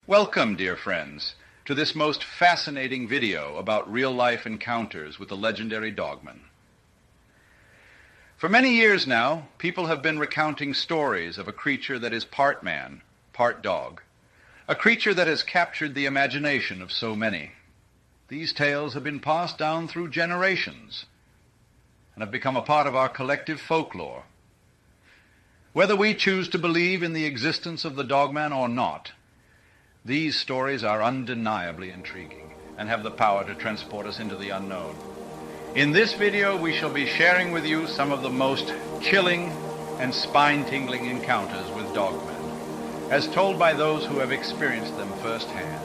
Welcome, dear friends, to this most fascinating video about real-life encounters with the legendary Dogman. For many years now, people have been recounting stories of a creature that is part man, part dog, a creature that has captured the imagination of so many. These tales have been passed down through generations and have become a part of our collective folklore. Whether we choose to believe in the existence of the Dogman or not, these stories are undeniably intriguing and have the power to transport us into the unknown. In this video, we shall be sharing with you some of the most chilling and spine-tingling encounters with Dogmen, as told by those who have experienced them firsthand.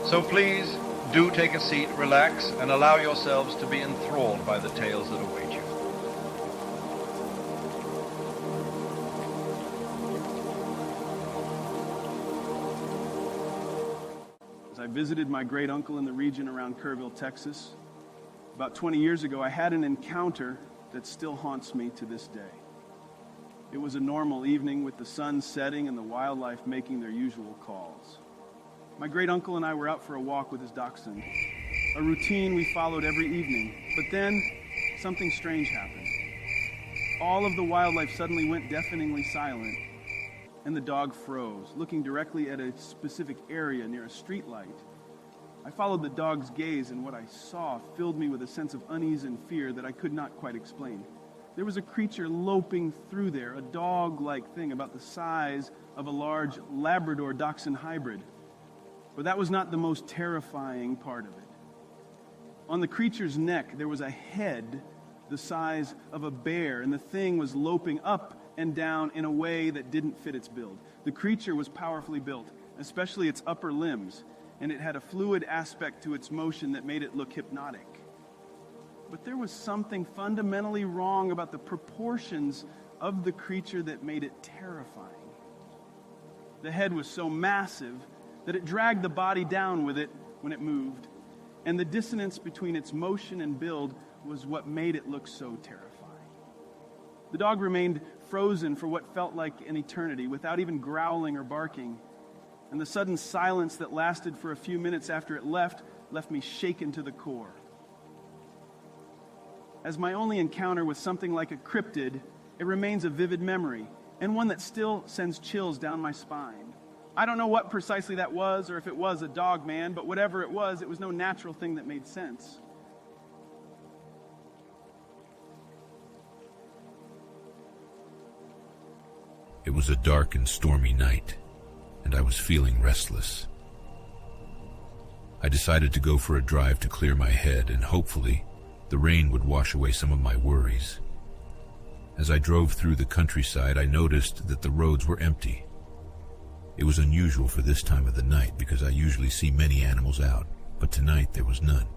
So please, do take a seat, relax, and allow yourselves to be enthralled by the tales that await you. I visited my great uncle in the region around Kerrville, Texas. About 20 years ago, I had an encounter that still haunts me to this day. It was a normal evening with the sun setting and the wildlife making their usual calls. My great uncle and I were out for a walk with his dachshund, a routine we followed every evening. But then something strange happened. All of the wildlife suddenly went deafeningly silent, and the dog froze, looking directly at a specific area near a street light. I followed the dog's gaze, and what I saw filled me with a sense of unease and fear that I could not quite explain. There was a creature loping through there, a dog-like thing about the size of a large Labrador Dachshund hybrid. But that was not the most terrifying part of it. On the creature's neck, there was a head the size of a bear, and the thing was loping up and down in a way that didn't fit its build. The creature was powerfully built, especially its upper limbs, and it had a fluid aspect to its motion that made it look hypnotic. But there was something fundamentally wrong about the proportions of the creature that made it terrifying. The head was so massive that it dragged the body down with it when it moved, and the dissonance between its motion and build was what made it look so terrifying. The dog remained frozen for what felt like an eternity, without even growling or barking. And the sudden silence that lasted for a few minutes after it left me shaken to the core. As my only encounter with something like a cryptid, it remains a vivid memory, and one that still sends chills down my spine. I don't know what precisely that was, or if it was a dog man, but whatever it was no natural thing that made sense. It was a dark and stormy night, and I was feeling restless. I decided to go for a drive to clear my head, and hopefully the rain would wash away some of my worries. As I drove through the countryside, I noticed that the roads were empty. It was unusual for this time of the night because I usually see many animals out, but tonight there was none.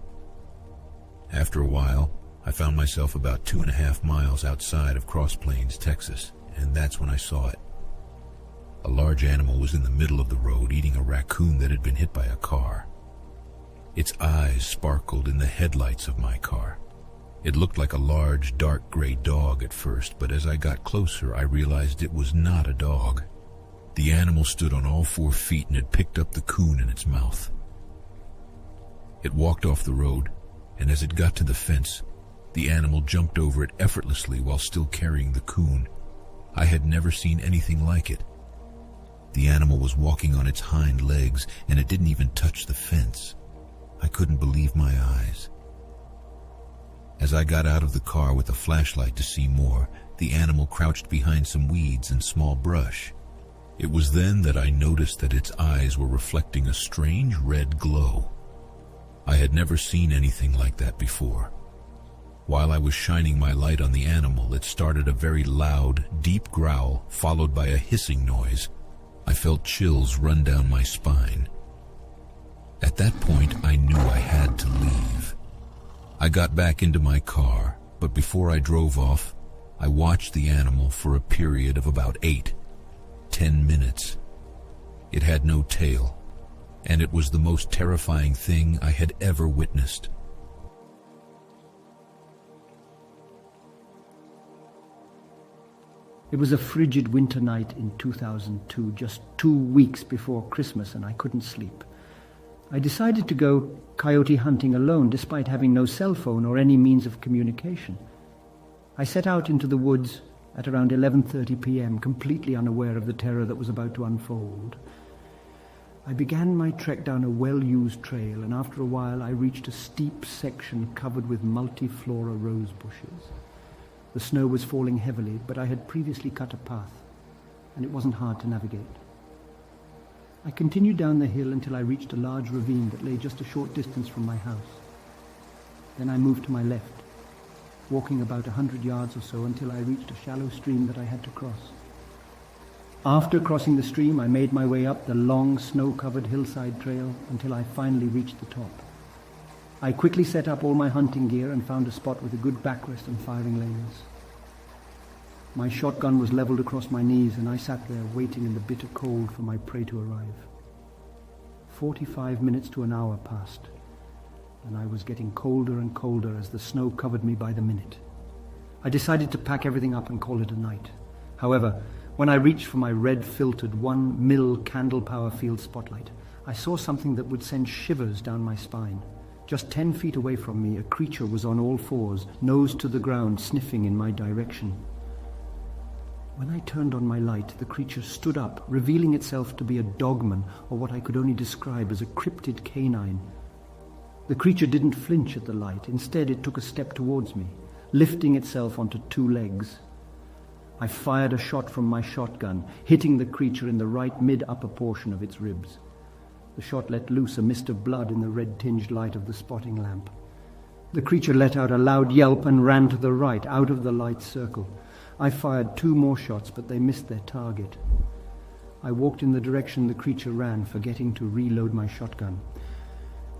After a while, I found myself about 2.5 miles outside of Cross Plains, Texas, and that's when I saw it. A large animal was in the middle of the road eating a raccoon that had been hit by a car. Its eyes sparkled in the headlights of my car. It looked like a large, dark gray dog at first, but as I got closer, I realized it was not a dog. The animal stood on all 4 feet and had picked up the coon in its mouth. It walked off the road, and as it got to the fence, the animal jumped over it effortlessly while still carrying the coon. I had never seen anything like it. The animal was walking on its hind legs, and it didn't even touch the fence. I couldn't believe my eyes. As I got out of the car with a flashlight to see more, the animal crouched behind some weeds and small brush. It was then that I noticed that its eyes were reflecting a strange red glow. I had never seen anything like that before. While I was shining my light on the animal, it started a very loud, deep growl, followed by a hissing noise. I felt chills run down my spine. At that point, I knew I had to leave. I got back into my car, but before I drove off, I watched the animal for a period of about 8-10 minutes. It had no tail, and it was the most terrifying thing I had ever witnessed. It was a frigid winter night in 2002, just 2 weeks before Christmas, and I couldn't sleep. I decided to go coyote hunting alone, despite having no cell phone or any means of communication. I set out into the woods at around 11:30 p.m., completely unaware of the terror that was about to unfold. I began my trek down a well-used trail, and after a while I reached a steep section covered with multiflora rose bushes. The snow was falling heavily, but I had previously cut a path, and it wasn't hard to navigate. I continued down the hill until I reached a large ravine that lay just a short distance from my house. Then I moved to my left, walking about 100 yards or so until I reached a shallow stream that I had to cross. After crossing the stream, I made my way up the long, snow-covered hillside trail until I finally reached the top. I quickly set up all my hunting gear and found a spot with a good backrest and firing lanes. My shotgun was leveled across my knees, and I sat there waiting in the bitter cold for my prey to arrive. 45 minutes to an hour passed, and I was getting colder and colder as the snow covered me by the minute. I decided to pack everything up and call it a night. However, when I reached for my red-filtered 1 mil candle power field spotlight, I saw something that would send shivers down my spine. Just 10 feet away from me, a creature was on all fours, nose to the ground, sniffing in my direction. When I turned on my light, the creature stood up, revealing itself to be a dogman, or what I could only describe as a cryptid canine. The creature didn't flinch at the light. Instead, it took a step towards me, lifting itself onto 2 legs. I fired a shot from my shotgun, hitting the creature in the right mid-upper portion of its ribs. The shot let loose a mist of blood in the red-tinged light of the spotting lamp. The creature let out a loud yelp and ran to the right, out of the light circle. I fired 2 more shots, but they missed their target. I walked in the direction the creature ran, forgetting to reload my shotgun.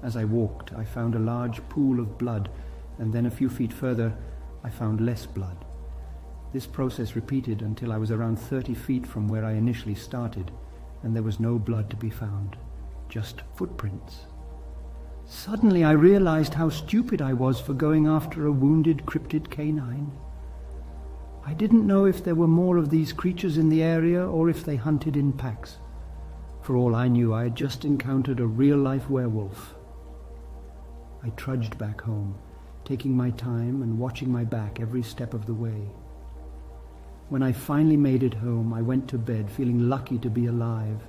As I walked, I found a large pool of blood, and then a few feet further, I found less blood. This process repeated until I was around 30 feet from where I initially started, and there was no blood to be found, just footprints. Suddenly I realized how stupid I was for going after a wounded cryptid canine. I didn't know if there were more of these creatures in the area or if they hunted in packs. For all I knew, I had just encountered a real-life werewolf. I trudged back home, taking my time and watching my back every step of the way. When I finally made it home, I went to bed feeling lucky to be alive.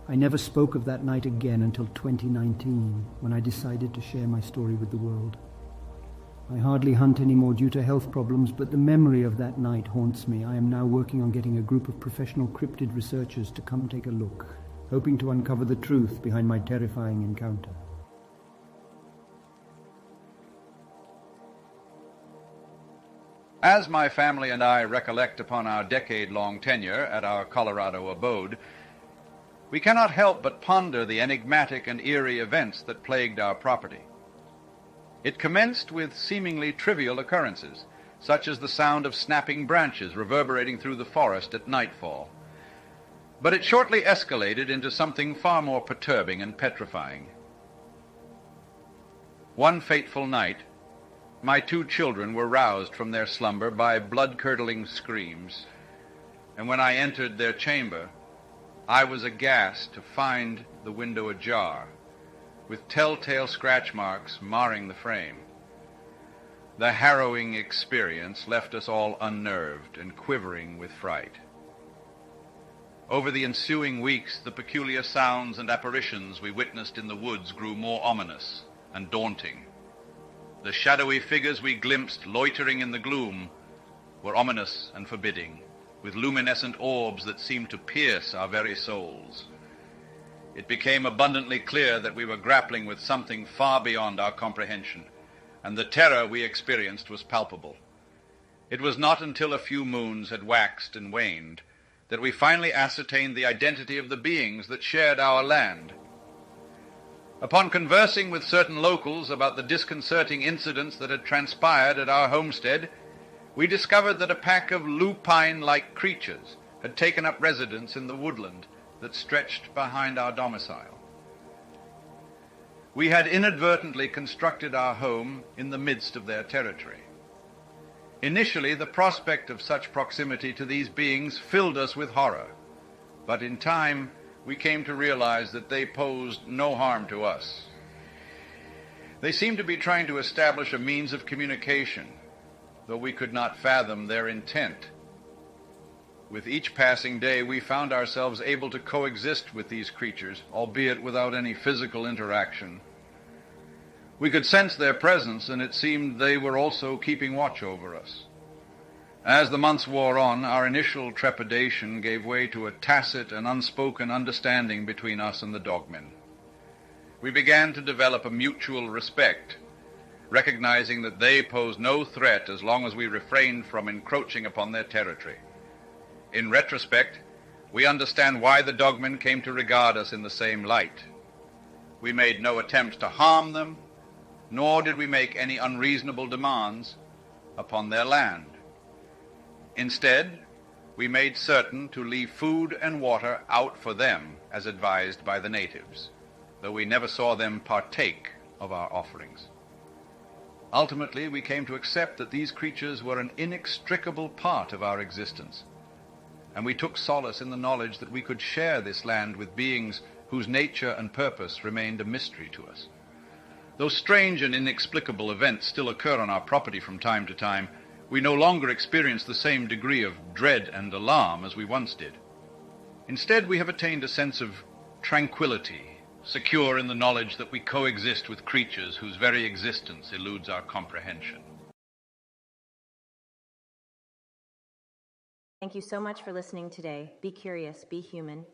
I never spoke of that night again until 2019, when I decided to share my story with the world. I hardly hunt anymore due to health problems, but the memory of that night haunts me. I am now working on getting a group of professional cryptid researchers to come take a look, hoping to uncover the truth behind my terrifying encounter. As my family and I recollect upon our decade-long tenure at our Colorado abode, we cannot help but ponder the enigmatic and eerie events that plagued our property. It commenced with seemingly trivial occurrences, such as the sound of snapping branches reverberating through the forest at nightfall. But it shortly escalated into something far more perturbing and petrifying. One fateful night, my 2 children were roused from their slumber by blood-curdling screams, and when I entered their chamber, I was aghast to find the window ajar, with telltale scratch marks marring the frame. The harrowing experience left us all unnerved and quivering with fright. Over the ensuing weeks, the peculiar sounds and apparitions we witnessed in the woods grew more ominous and daunting. The shadowy figures we glimpsed loitering in the gloom were ominous and forbidding, with luminescent orbs that seemed to pierce our very souls. It became abundantly clear that we were grappling with something far beyond our comprehension, and the terror we experienced was palpable. It was not until a few moons had waxed and waned that we finally ascertained the identity of the beings that shared our land. Upon conversing with certain locals about the disconcerting incidents that had transpired at our homestead, we discovered that a pack of lupine-like creatures had taken up residence in the woodland that stretched behind our domicile. We had inadvertently constructed our home in the midst of their territory. Initially, the prospect of such proximity to these beings filled us with horror, but in time we came to realize that they posed no harm to us. They seemed to be trying to establish a means of communication, though we could not fathom their intent. With each passing day, we found ourselves able to coexist with these creatures, albeit without any physical interaction. We could sense their presence, and it seemed they were also keeping watch over us. As the months wore on, our initial trepidation gave way to a tacit and unspoken understanding between us and the dogmen. We began to develop a mutual respect, recognizing that they posed no threat as long as we refrained from encroaching upon their territory. In retrospect, we understand why the dogmen came to regard us in the same light. We made no attempts to harm them, nor did we make any unreasonable demands upon their land. Instead, we made certain to leave food and water out for them as advised by the natives, though we never saw them partake of our offerings. Ultimately, we came to accept that these creatures were an inextricable part of our existence, and we took solace in the knowledge that we could share this land with beings whose nature and purpose remained a mystery to us. Though strange and inexplicable events still occur on our property from time to time, we no longer experience the same degree of dread and alarm as we once did. Instead, we have attained a sense of tranquility, secure in the knowledge that we coexist with creatures whose very existence eludes our comprehension. Thank you so much for listening today. Be curious, be human.